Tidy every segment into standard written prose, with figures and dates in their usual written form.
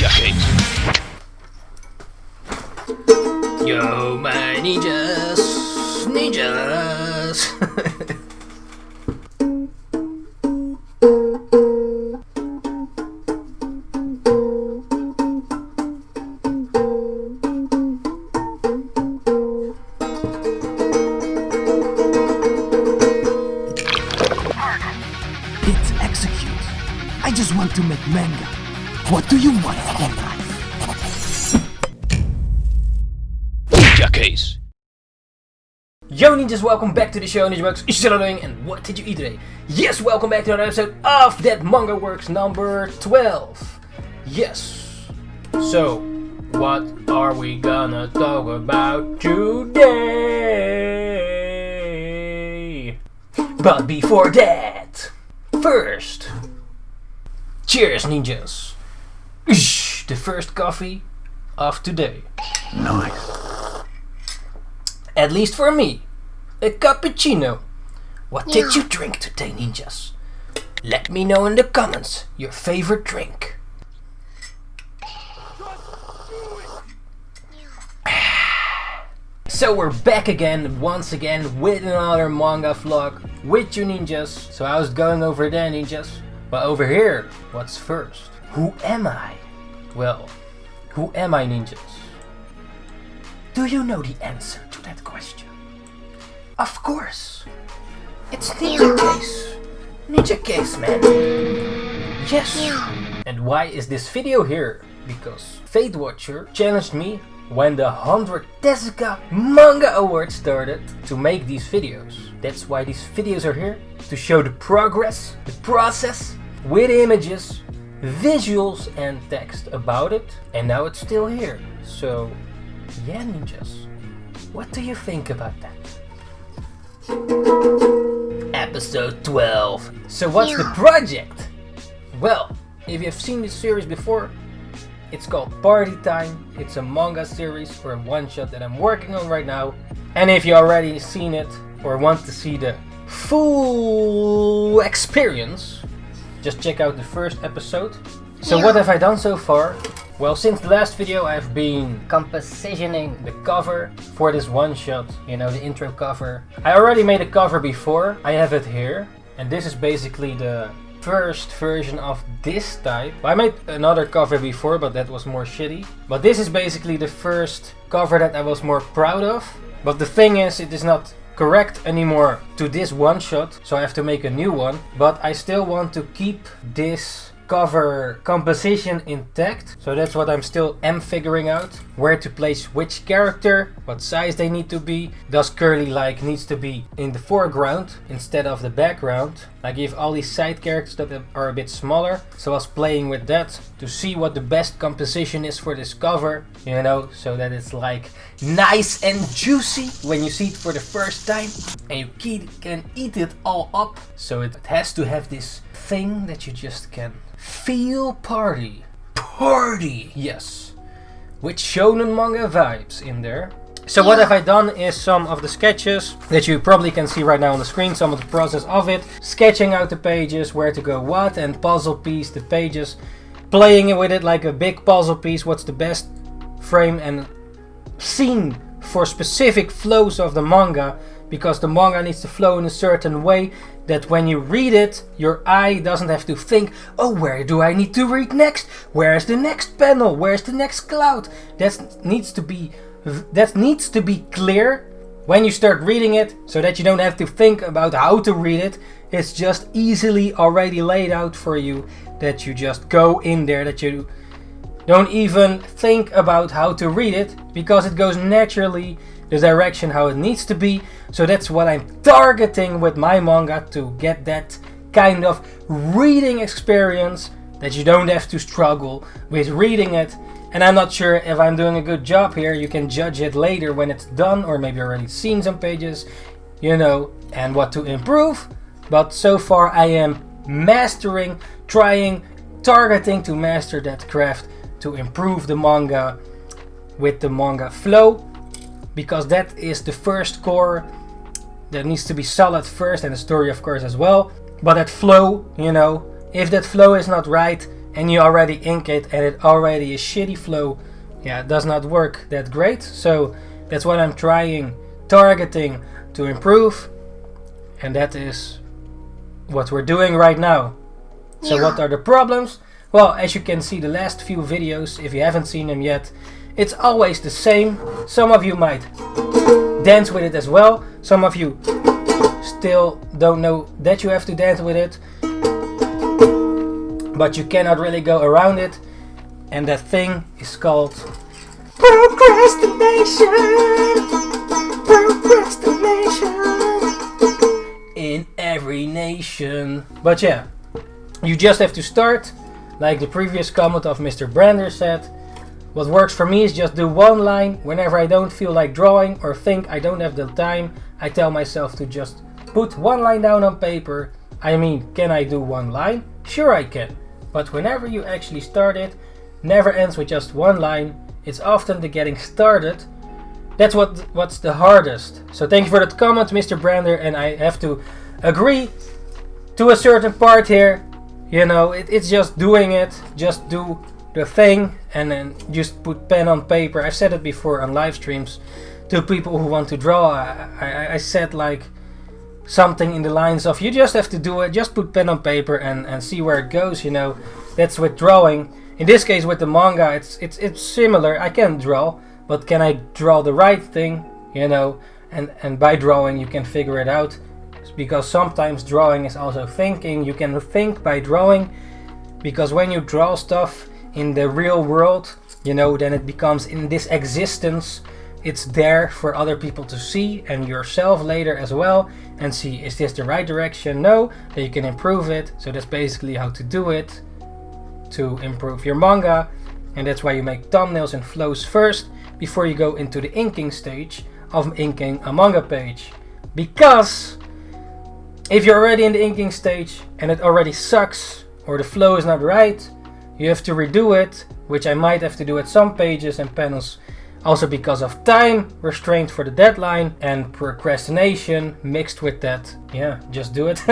Ninjakees. Yo, my ninjas, ninjas. Execute. I just want to make manga. What do you want in life? Ninjakees. Yo ninjas, welcome back to the show NINJABOX. Shounen, and what did you eat today? Yes, welcome back to another episode of that Manga Works number 12. Yes. So, what are we gonna talk about today? But before that, first, cheers ninjas. Ishhh, the first coffee of today. Nice. At least for me, a cappuccino. What did you drink today, ninjas? Let me know in the comments your favorite drink. So we're back again, once again, with another manga vlog with you ninjas. So how's it going over there, ninjas? Well, over here, what's first? Who am I? Well, who am I, ninjas? Do you know the answer to that question? Of course! It's Ninjakees! Ninjakees, man! Yes! And why is this video here? Because Fate Watcher challenged me when the 100 Tezuka Manga Award started to make these videos. That's why these videos are here, to show the progress, the process, with images, visuals and text about it. And now it's still here. So, yeah ninjas, what do you think about that? Episode 12. So what's the project? Well, if you've seen this series before, it's called Party Time. It's a manga series or a one-shot that I'm working on right now. And if you already seen it or want to see the full experience, just check out the first episode. So what have I done so far? Well, since the last video I've been compositioning the cover for this one-shot, you know, the intro cover. I already made a cover before, I have it here. And this is basically the first version of this type. I made another cover before, but that was more shitty. But this is basically the first cover that I was more proud of. But the thing is, it is not correct anymore to this one-shot, so I have to make a new one. But I still want to keep this cover composition intact, so that's what I'm still figuring out, where to place which character, what size they need to be. Does Curly like needs to be in the foreground instead of the background? I give all these side characters that are a bit smaller, so I was playing with that to see what the best composition is for this cover, you know, so that it's like nice and juicy when you see it for the first time and you can eat it all up. So it has to have this thing that you just can feel party, yes, with shonen manga vibes in there. So what have I done is some of the sketches that you probably can see right now on the screen, some of the process of it, sketching out the pages, where to go what, and puzzle piece the pages, playing with it like a big puzzle piece, what's the best frame and scene for specific flows of the manga, because the manga needs to flow in a certain way that when you read it, your eye doesn't have to think, oh, where do I need to read next? Where's the next panel? Where's the next cloud? That needs to be clear when you start reading it, so that you don't have to think about how to read it. It's just easily already laid out for you, that you just go in there, that you don't even think about how to read it, because it goes naturally the direction how it needs to be. So that's what I'm targeting with my manga, to get that kind of reading experience, that you don't have to struggle with reading it. And I'm not sure if I'm doing a good job here. You can judge it later when it's done, or maybe already seen some pages, you know, and what to improve. But so far I am mastering, targeting to master that craft, to improve the manga with the manga flow, because that is the first core that needs to be solid first, and the story of course as well. But that flow, you know, if that flow is not right and you already ink it and it already is shitty flow, yeah, it does not work that great. So that's what I'm targeting to improve, and that is what we're doing right now. So what are the problems? Well, as you can see the last few videos, if you haven't seen them yet, it's always the same. Some of you might dance with it as well. Some of you still don't know that you have to dance with it, but you cannot really go around it. And that thing is called procrastination. In every nation. But yeah, you just have to start. Like the previous comment of Mr. Brander said, what works for me is just do one line. Whenever I don't feel like drawing or think I don't have the time, I tell myself to just put one line down on paper. I mean, can I do one line? Sure I can. But whenever you actually start it, never ends with just one line. It's often the getting started. That's what's the hardest. So thank you for that comment, Mr. Brander, and I have to agree to a certain part here. You know, it's just doing it. Just do the thing and then just put pen on paper. I've said it before on live streams to people who want to draw. I said like something in the lines of, you just have to do it, just put pen on paper and see where it goes, you know. That's with drawing. In this case with the manga, it's similar. I can draw, but can I draw the right thing, you know? And by drawing you can figure it out, because sometimes drawing is also thinking. You can think by drawing, because when you draw stuff in the real world, you know, then it becomes in this existence. It's there for other people to see, and yourself later as well, and see, is this the right direction? No, then you can improve it. So that's basically how to do it, to improve your manga. And that's why you make thumbnails and flows first, before you go into the inking stage of inking a manga page. Because if you're already in the inking stage and it already sucks, or the flow is not right, you have to redo it, which I might have to do at some pages and panels, also because of time restraint for the deadline and procrastination mixed with that. Yeah, just do it.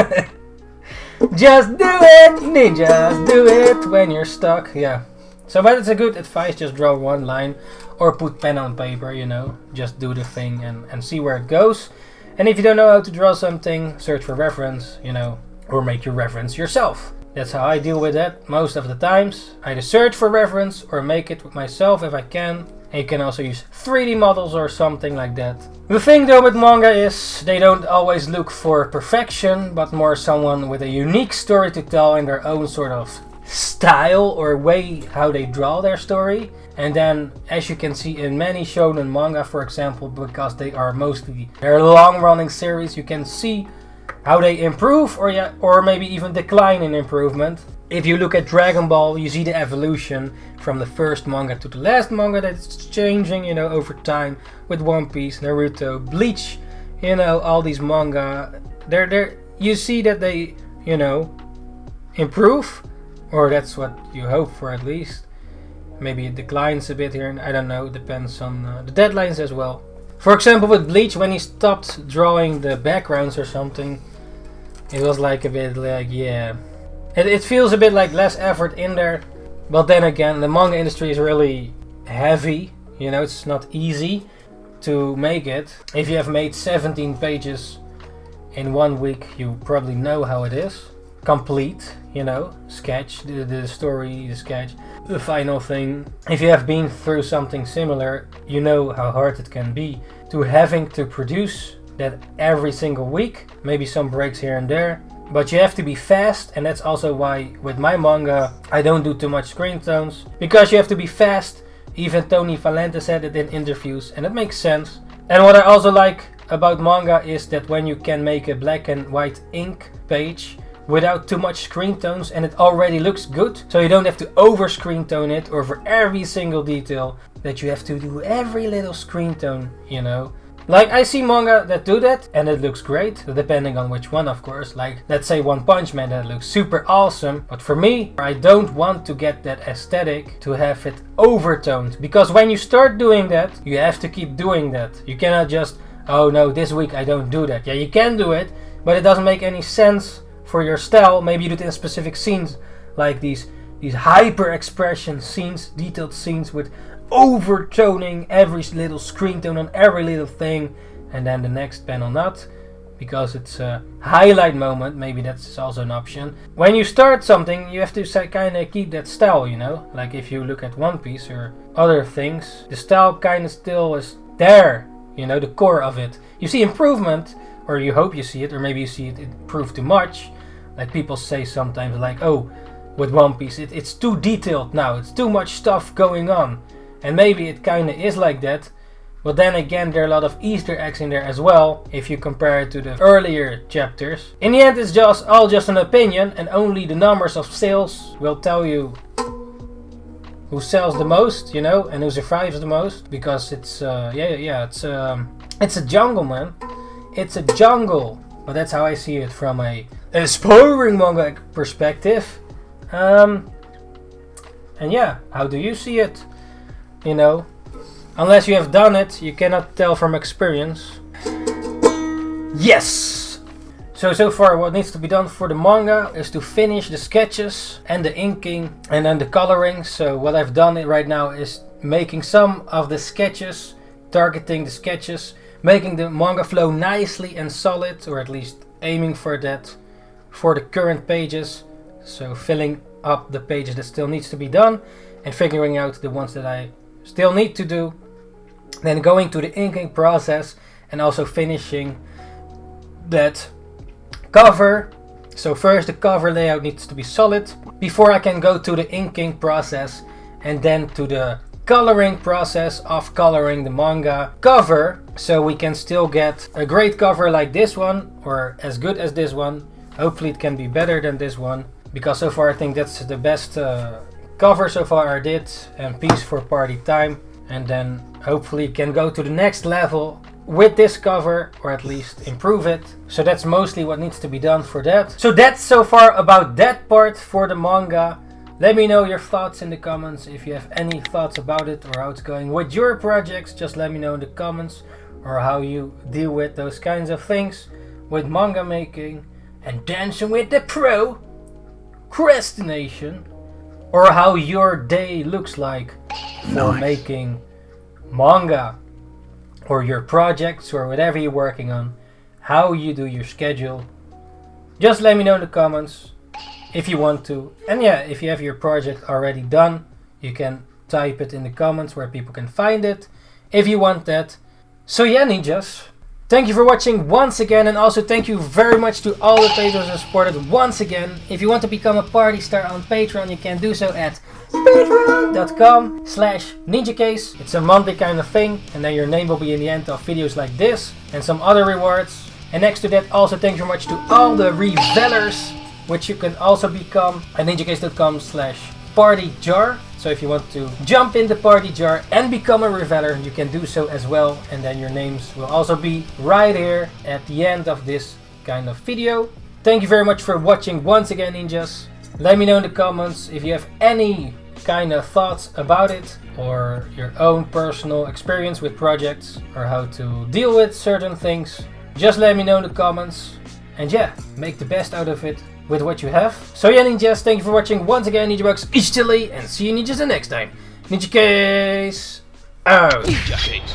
Just do it, ninjas, do it when you're stuck. Yeah. So, but it's a good advice, just draw one line or put pen on paper, you know. Just do the thing and see where it goes. And if you don't know how to draw something, search for reference, you know, or make your reference yourself. That's how I deal with that most of the times. I either search for reference or make it myself if I can. And you can also use 3D models or something like that. The thing though with manga is they don't always look for perfection, but more someone with a unique story to tell in their own sort of style or way how they draw their story. And then, as you can see in many shonen manga, for example, because they're long-running series, you can see how they improve or maybe even decline in improvement. If you look at Dragon Ball, you see the evolution from the first manga to the last manga, that's changing, you know, over time, with One Piece, Naruto, Bleach, you know, all these manga. You see that they, you know, improve, or that's what you hope for at least. Maybe it declines a bit here, and I don't know, depends on the deadlines as well. For example, with Bleach, when he stopped drawing the backgrounds or something, it was like a bit like, yeah, it feels a bit like less effort in there. But then again, the manga industry is really heavy, you know, it's not easy to make it. If you have made 17 pages in 1 week, you probably know how it is. Complete, you know, sketch, the story, the sketch, the final thing. If you have been through something similar, you know how hard it can be to having to produce that every single week, maybe some breaks here and there, but you have to be fast. And that's also why with my manga I don't do too much screen tones, because you have to be fast. Even Tony Valente said it in interviews, and it makes sense. And what I also like about manga is that when you can make a black and white ink page without too much screen tones, and it already looks good, so you don't have to over screen tone it, or for every single detail that you have to do every little screen tone, you know. Like, I see manga that do that, and it looks great, depending on which one, of course. Like, let's say One Punch Man, that looks super awesome. But for me, I don't want to get that aesthetic to have it overtoned. Because when you start doing that, you have to keep doing that. You cannot just, oh no, this week I don't do that. Yeah, you can do it, but it doesn't make any sense for your style. Maybe you do it in specific scenes, like these these hyper expression scenes, detailed scenes with overtoning every little screen tone on every little thing, and then the next panel not, because it's a highlight moment. Maybe that's also an option. When you start something, you have to kind of keep that style, you know, like if you look at One Piece or other things, the style kind of still is there, you know, the core of it. You see improvement, or you hope you see it, or maybe you see it improve too much, like people say sometimes, like, oh, with One Piece it's too detailed now, it's too much stuff going on, and maybe it kind of is like that. But then again, there are a lot of Easter eggs in there as well, if you compare it to the earlier chapters. In the end, it's all just an opinion, and only the numbers of sales will tell you who sells the most, you know, and who survives the most. Because it's it's a jungle, man. It's a jungle. But that's how I see it from a aspiring manga perspective. And yeah, how do you see it? You know, unless you have done it, you cannot tell from experience. Yes! So far what needs to be done for the manga is to finish the sketches and the inking and then the coloring. So what I've done right now is making some of the sketches, targeting the sketches, making the manga flow nicely and solid, or at least aiming for that for the current pages. So filling up the pages that still needs to be done and figuring out the ones that I still need to do. Then going to the inking process and also finishing that cover. So first the cover layout needs to be solid before I can go to the inking process, and then to the coloring process of coloring the manga cover, so we can still get a great cover like this one, or as good as this one. Hopefully it can be better than this one, because so far I think that's the best cover so far I did, and piece for party time. And then hopefully can go to the next level with this cover, or at least improve it. So that's mostly what needs to be done for that. So that's so far about that part for the manga. Let me know your thoughts in the comments. If you have any thoughts about it or how it's going with your projects, just let me know in the comments, or how you deal with those kinds of things with manga making and dancing with the procrastination, or how your day looks like for making manga, or your projects, or whatever you're working on, how you do your schedule. Just let me know in the comments if you want to. And yeah, if you have your project already done, you can type it in the comments where people can find it if you want that. So yeah, ninjas, thank you for watching once again, and also thank you very much to all the patrons who supported once again. If you want to become a party star on Patreon, you can do so at patreon.com/Ninjakees. It's a monthly kind of thing, and then your name will be in the end of videos like this and some other rewards. And next to that, also thank you very much to all the Revellers, which you can also become at ninjakees.com/partyjar. So if you want to jump in the party jar and become a Reveller, you can do so as well, and then your names will also be right here at the end of this kind of video. Thank you very much for watching once again, ninjas. Let me know in the comments if you have any kind of thoughts about it, or your own personal experience with projects, or how to deal with certain things. Just let me know in the comments, and yeah, make the best out of it with what you have. So yeah, ninjas, thank you for watching once again. NINJABOX, Ishhh, and see you ninjas the next time. Ninjakees out. Ninjakees.